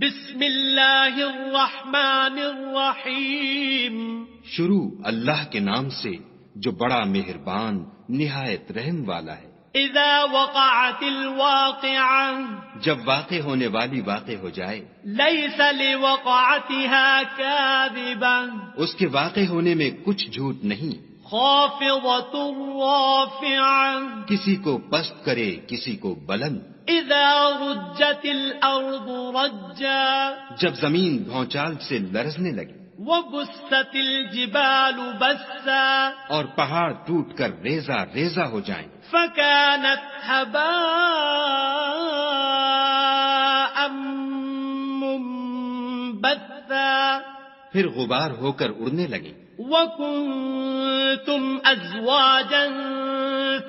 بسم اللہ الرحمن الرحیم. شروع اللہ کے نام سے جو بڑا مہربان نہایت رحم والا ہے. اذا وقعت الواقعہ، جب واقع ہونے والی واقع ہو جائے. لیس لوقعتها کاذبہ، اس کے واقع ہونے میں کچھ جھوٹ نہیں. خافضۃ رافعہ، کسی کو پست کرے کسی کو بلند. اذا رجت الارض رجا، جب زمین بھونچال سے لرزنے لگے. وبست الجبال بسا، اور پہاڑ ٹوٹ کر ریزہ ریزہ ہو جائیں. فكانت هباء منبثا، پھر غبار ہو کر اڑنے لگیں. وكنتم ازواجا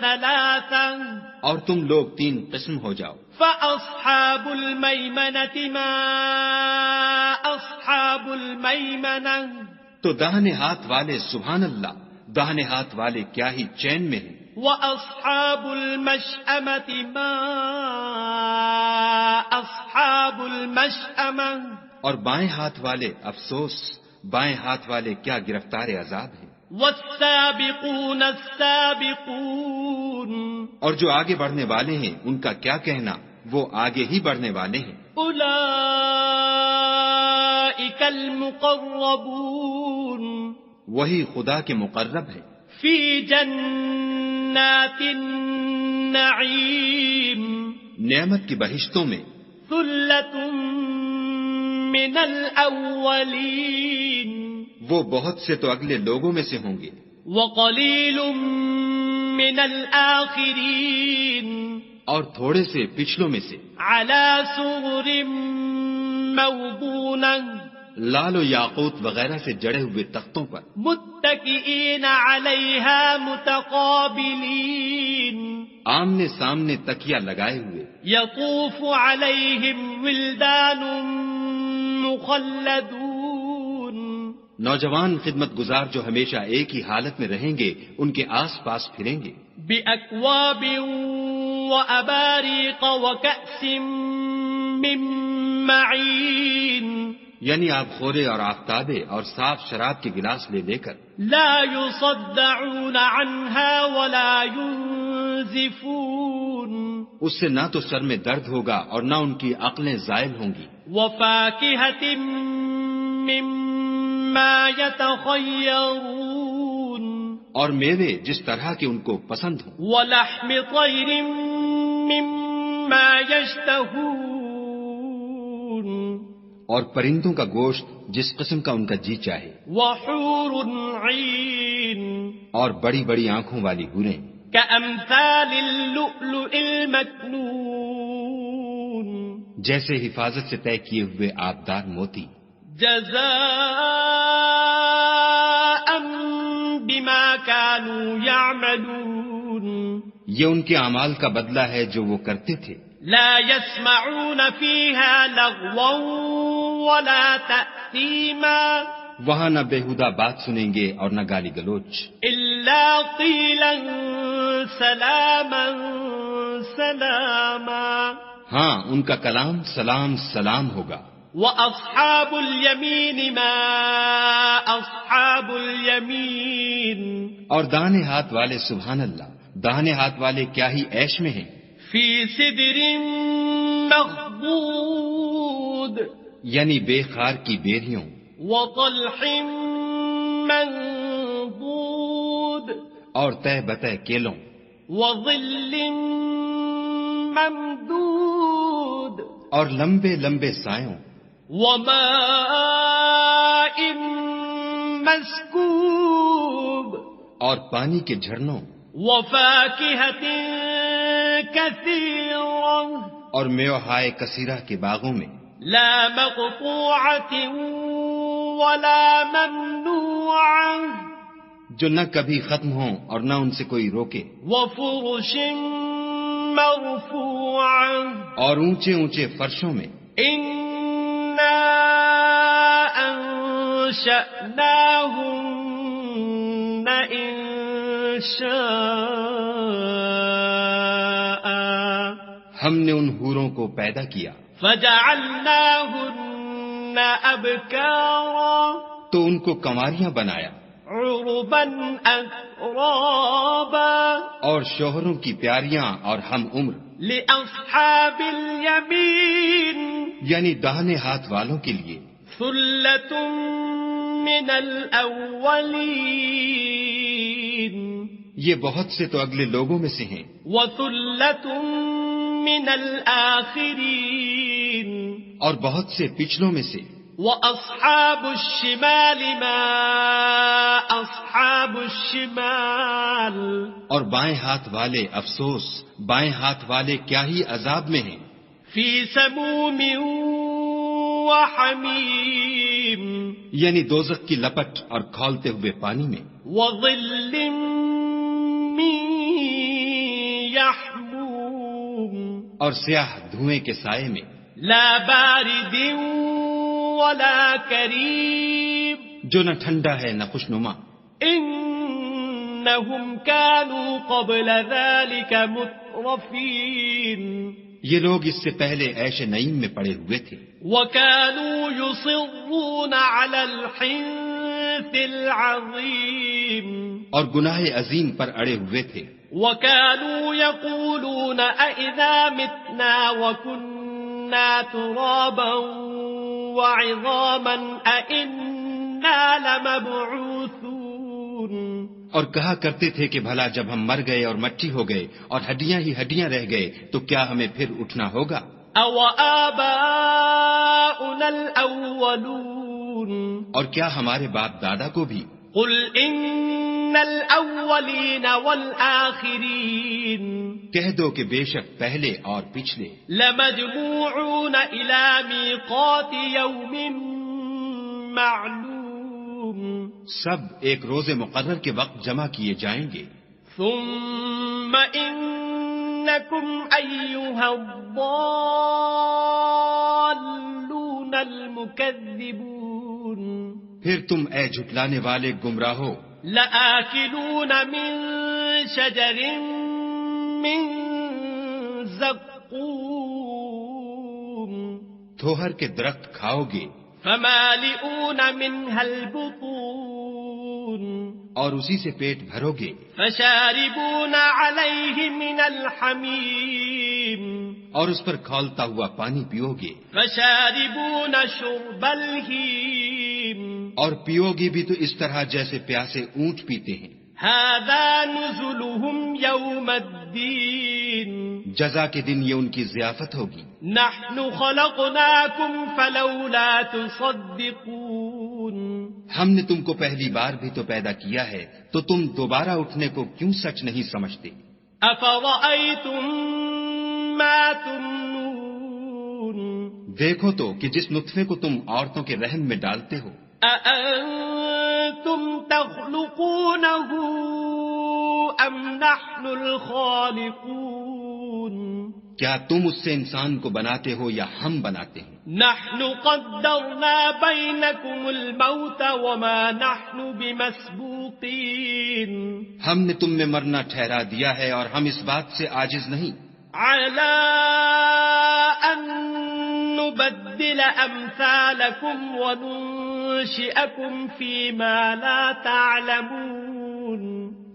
ثلاثا، اور تم لوگ 3 قسم ہو جاؤ. فاصحاب المیمنة ما اصحاب المیمنة، تو داہنے ہاتھ والے سبحان اللہ، داہنے ہاتھ والے کیا ہی چین میں ہیں. وَأَصْحَابُ الْمَشْأَمَةِ مَا أَصْحَابُ الْمَشْأَمَةِ، اور بائیں ہاتھ والے افسوس، بائیں ہاتھ والے کیا گرفتار عذاب ہیں. وَالسَّابِقُونَ السَّابِقُونَ، اور جو آگے بڑھنے والے ہیں ان کا کیا کہنا، وہ آگے ہی بڑھنے والے ہیں. أُولَئِكَ الْمُقَرَّبُونَ، وہی خدا کے مقرب ہیں. فِي جَنَّاتِ النَّعِيمِ، نعمت کی بہشتوں میں. ثُلَّةٌ مِّنَ الْأَوَّلِينَ، وہ بہت سے تو اگلے لوگوں میں سے ہوں گے. وَقَلِيلٌ مِّنَ الْآخِرِينَ، اور تھوڑے سے پچھلوں میں سے. عَلَى سُرُرٍ مَّوْضُونَةٍ، لال و یاقوت وغیرہ سے جڑے ہوئے تختوں پر. مُتَّكِئِينَ عَلَيْهَا مُتَقَابِلِينَ، آمنے سامنے تکیہ لگائے ہوئے. يَطُوفُ عَلَيْهِمْ وِلْدَانٌ مُّخَلَّدُونَ، نوجوان خدمت گزار جو ہمیشہ ایک ہی حالت میں رہیں گے ان کے آس پاس پھریں گے. بِأَكْوَابٍ وَأَبَارِيقَ وَكَأْسٍ مِّن مَّعِينٍ، یعنی آب خورے اور آفتابے اور صاف شراب کے گلاس لے لے کر. لا يصدعون عنها ولا ينزفون، اس سے نہ تو سر میں درد ہوگا اور نہ ان کی عقلیں زائل ہوں گی. وفاكهة مما يتخيرون، اور میوے جس طرح کے ان کو پسند ہوں. ولحم طير مما يشتهون، اور پرندوں کا گوشت جس قسم کا ان کا جی چاہے. وحور عين، اور بڑی بڑی آنکھوں والی حوریں. كأمثال اللؤلؤ المكنون، جیسے حفاظت سے طے کیے ہوئے آبدار موتی. جزاء بما كانوا يعملون، یہ ان کے اعمال کا بدلہ ہے جو وہ کرتے تھے. لا يسمعون فيها لغوا ولا تأثيما، وہاں نہ بےہودہ بات سنیں گے اور نہ گالی گلوچ. إلا قيلا سلاما سلاما، ہاں ان کا کلام سلام سلام ہوگا. وأصحاب اليمين ما أصحاب اليمين، اور داہنے ہاتھ والے سبحان اللہ، داہنے ہاتھ والے کیا ہی عیش میں ہیں. في سدر مخضود، یعنی بے خار کی بیریوں. وطلح منضود، اور تہ بتہ کیلوں. وظل ممدود، اور لمبے لمبے سایوں. وماء مسكوب، اور پانی کے جھرنوں. وفاكهة كثيرة، اور میوہائے کثیرہ کے باغوں میں. لا مقطوعة ولا ممنوعة، جو نہ کبھی ختم ہوں اور نہ ان سے کوئی روکے. وفرش مرفوعة، اور اونچے اونچے فرشوں میں. إنا أنشأناهن إنشاء، ہم نے ان حوروں کو پیدا کیا. فجعلناهن أبكارا تو ان کو کنواریاں بنایا عربا أترابا اور شوہروں کی پیاریاں اور ہم عمر، لأصحاب اليمين یعنی داہنے ہاتھ والوں کے لیے ثلة من الأولين یہ بہت سے تو اگلے لوگوں میں سے ہیں، وثلة من الآخرين اور بہت سے پچھلوں میں سے۔ وأصحاب الشمال ما أصحاب الشمال اور بائیں ہاتھ والے افسوس، بائیں ہاتھ والے کیا ہی عذاب میں ہیں، في سموم وحميم یعنی دوزخ کی لپٹ اور کھولتے ہوئے پانی میں، وظل من يحموم اور سیاہ دھوئیں کے سائے میں، لا بارد ولا كريم جو نہ ٹھنڈا ہے نہ خوشنما۔ إنهم كانوا قبل ذلك مترفين یہ لوگ اس سے پہلے عیش نعیم میں پڑے ہوئے تھے، وكانوا يصرون على الحنث العظيم اور گناہ عظیم پر اڑے ہوئے تھے، وكانوا يقولون أئذا متنا وكنا ترابا وعظاما أئنا لمبعوثون اور کہا کرتے تھے کہ بھلا جب ہم مر گئے اور مٹی ہو گئے اور ہڈیاں ہی ہڈیاں رہ گئے تو کیا ہمیں پھر اٹھنا ہوگا؟ أو آباؤنا الأولون اور کیا ہمارے باپ دادا کو بھی؟ قل إن الأولين والآخرين کہہ دو کہ بے شک پہلے اور پچھلے لمجموعون إلى ميقات يوم معلوم سب ایک روز مقرر کے وقت جمع کیے جائیں گے، ثم إنكم أيها الضالون المكذبون پھر تم اے جھٹلانے والے گمراہو لآكلون من شجر من زقوم تھوہر کے درخت کھاؤ گے فمالئون منها البطون اور اسی سے پیٹ بھرو گے، فشاربون عليه من الحميم اور اس پر کھولتا ہوا پانی پیو گے، فشاربون شرب الهيم اور پیو گے بھی تو اس طرح جیسے پیاسے اونٹ پیتے ہیں۔ هذا نزلهم يوم الدين جزا کے دن یہ ان کی ضیافت ہوگی۔ نحن خلقناكم فلولا تصدقون ہم نے تم کو پہلی بار بھی تو پیدا کیا ہے تو تم دوبارہ اٹھنے کو کیوں سچ نہیں سمجھتے؟ افرأيتم ما تمنون دیکھو تو کہ جس نطفے کو تم عورتوں کے رحم میں ڈالتے ہو، أأنتم تخلقونه أم نحن الخالقون کیا تم اس سے انسان کو بناتے ہو یا ہم بناتے ہیں؟ نحن قدرنا بينكم الموت وما نحن بمسبوقين ہم نے تم میں مرنا ٹھہرا دیا ہے اور ہم اس بات سے عاجز نہیں على أن نبدل أمثالكم وننشئكم فيما لا تعلمون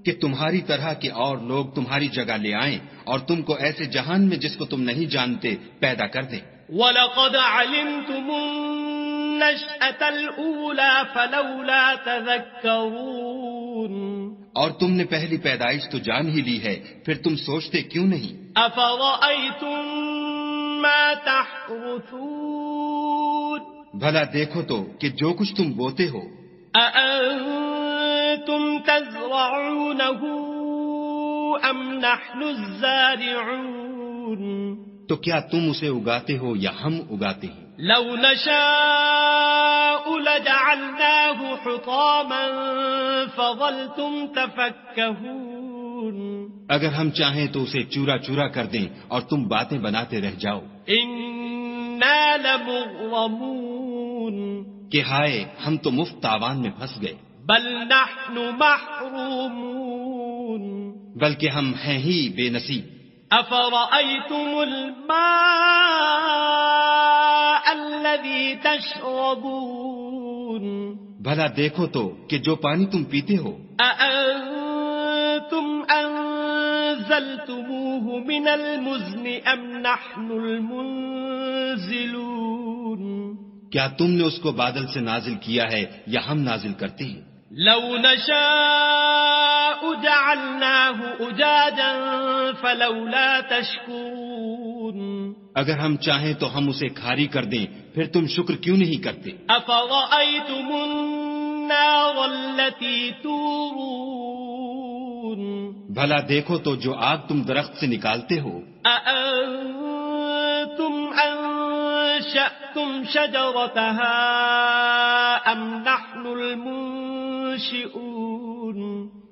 کہ تمہاری طرح کے اور لوگ تمہاری جگہ لے آئیں اور تم کو ایسے جہان میں جس کو تم نہیں جانتے پیدا کر دیں۔ وَلَقَدْ عَلِمْتُمُ النَّشْأَةَ الْأُولَى فَلَوْلَا تَذَكَّرُونَ اور تم نے پہلی پیدائش تو جان ہی لی ہے، پھر تم سوچتے کیوں نہیں؟ أَفَرَأَيْتُم مَّا تَحْرُثُونَ بھلا دیکھو تو کہ جو کچھ تم بوتے ہو، أَأَنتُمْ تَزْرَعُونَهُ أَمْ نَحْنُ الزَّارِعُونَ تو کیا تم اسے اگاتے ہو یا ہم اگاتے ہیں؟ لو نشاء لجعلناه حطاما فظلتم تفكهون اگر ہم چاہیں تو اسے چورا چورا کر دیں اور تم باتیں بناتے رہ جاؤ إنا لمغرمون کہ ہائے ہم تو مفت تاوان میں پھنس گئے، بل نحن محرومون بلکہ ہم ہیں ہی بے نصیب۔ أفرأيتم الماء الذي تشربون بھلا دیکھو تو کہ جو پانی تم پیتے ہو أأنتم أنزلتموه من المزن أم نحن المنزلون کیا تم نے اس کو بادل سے نازل کیا ہے یا ہم نازل کرتے ہیں؟ لو نشاء جعلناه أجاجا فلولا تشكرون اگر ہم چاہیں تو ہم اسے کھاری کر دیں، پھر تم شکر کیوں نہیں کرتے؟ أفرأيتم النار التي تورون بھلا دیکھو تو جو آگ تم درخت سے نکالتے ہو أأنتم أنشأتم شجرتها أم نحن المنشئون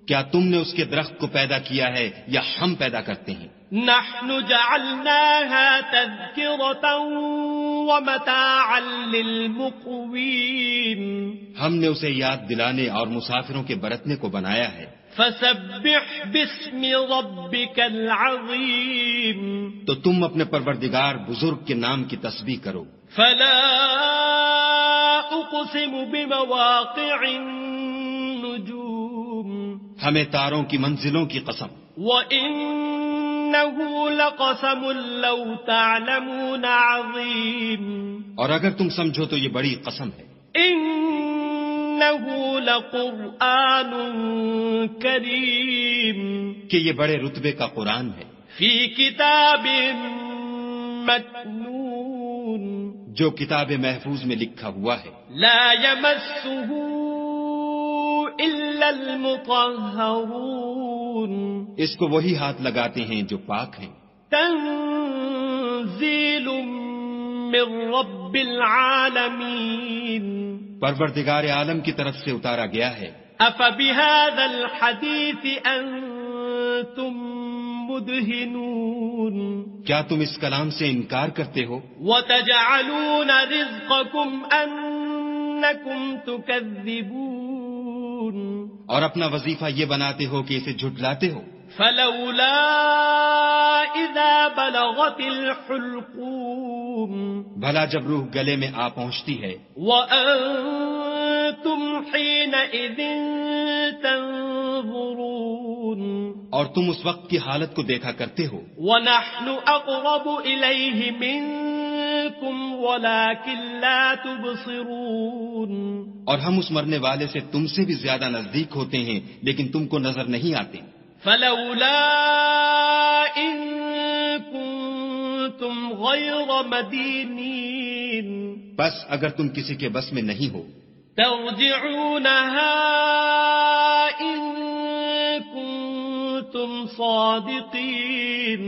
کیا تم نے اس کے درخت کو پیدا کیا ہے یا ہم پیدا کرتے ہیں؟ نحن جعلناها تذكرة ومتاعا للمقوين ہم نے اسے یاد دلانے اور مسافروں کے برتنے کو بنایا ہے۔ فسبح باسم ربك العظيم تو تم اپنے پروردگار بزرگ کے نام کی تسبیح کرو۔ فلا أقسم بمواقع النجوم ہمیں تاروں کی منزلوں کی قسم، وإنه لقسم لو تعلمون عظيم اور اگر تم سمجھو تو یہ بڑی قسم ہے۔ إنه لقرآن كريم کہ یہ بڑے رتبے کا قرآن ہے، في كتاب مكنون جو کتاب محفوظ میں لکھا ہوا ہے۔ لا يمسه إلا المطهرون اس کو وہی ہاتھ لگاتے ہیں جو پاک ہیں۔ تنزيل من رب العالمين پروردگار عالم کی طرف سے اتارا گیا ہے۔ أفبهذا الحديث أنتم مدهنون کیا تم اس کلام سے انکار کرتے ہو؟ وتجعلون رزقكم أنكم تكذبون اور اپنا وظیفہ یہ بناتے ہو کہ اسے جھٹلاتے ہو۔ فلولا إذا بلغت الحلقوم بھلا جب روح گلے میں آ پہنچتی ہے وأنتم حينئذ تنظرون اور تم اس وقت کی حالت کو دیکھا کرتے ہو۔ ونحن أقرب إليه منكم ولكن لا تبصرون اور ہم اس مرنے والے سے تم سے بھی زیادہ نزدیک ہوتے ہیں لیکن تم کو نظر نہیں آتے۔ فلولا إن كنتم غير مدينين بس اگر تم کسی کے بس میں نہیں ہو ترجعونها إن كنتم صادقين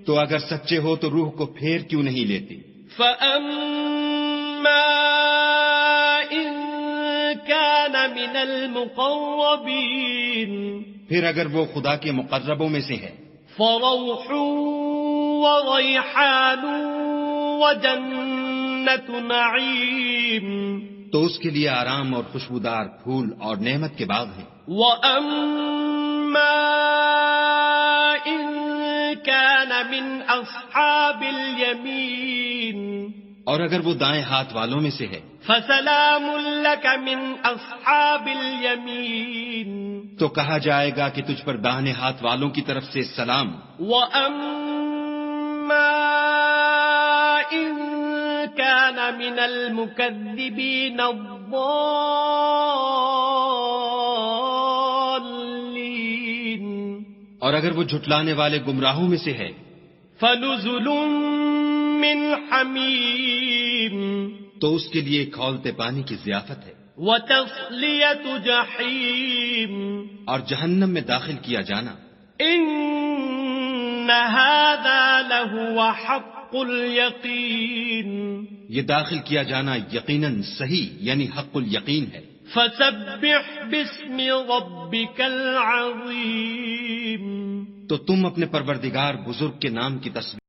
تو اگر سچے ہو تو روح کو پھیر کیوں نہیں لیتے؟ فأما إن كان من المقربين پھر اگر وہ خدا کے مقربوں میں سے ہے فروح وريحان وجنة نعيم تو اس کے لیے آرام اور خوشبودار پھول اور نعمت کے باغ ہیں۔ وأما إن كان من أصحاب اليمين اور اگر وہ دائیں ہاتھ والوں میں سے ہے فسلام لك من أصحاب اليمين تو کہا جائے گا کہ تجھ پر داہنے ہاتھ والوں کی طرف سے سلام۔ وأما إن كان من المكذبين الضالين اور اگر وہ جھٹلانے والے گمراہوں میں سے ہے فنزل من حمیم تو اس کے لیے کھولتے پانی کی ضیافت ہے وتصلیۃ جحیم اور جہنم میں داخل کیا جانا۔ ان هذا لهو حق الیقین یہ داخل کیا جانا یقیناً صحیح یعنی حق الیقین ہے۔ فسبح باسم ربک العظیم تو تم اپنے پروردگار بزرگ کے نام کی تسبیح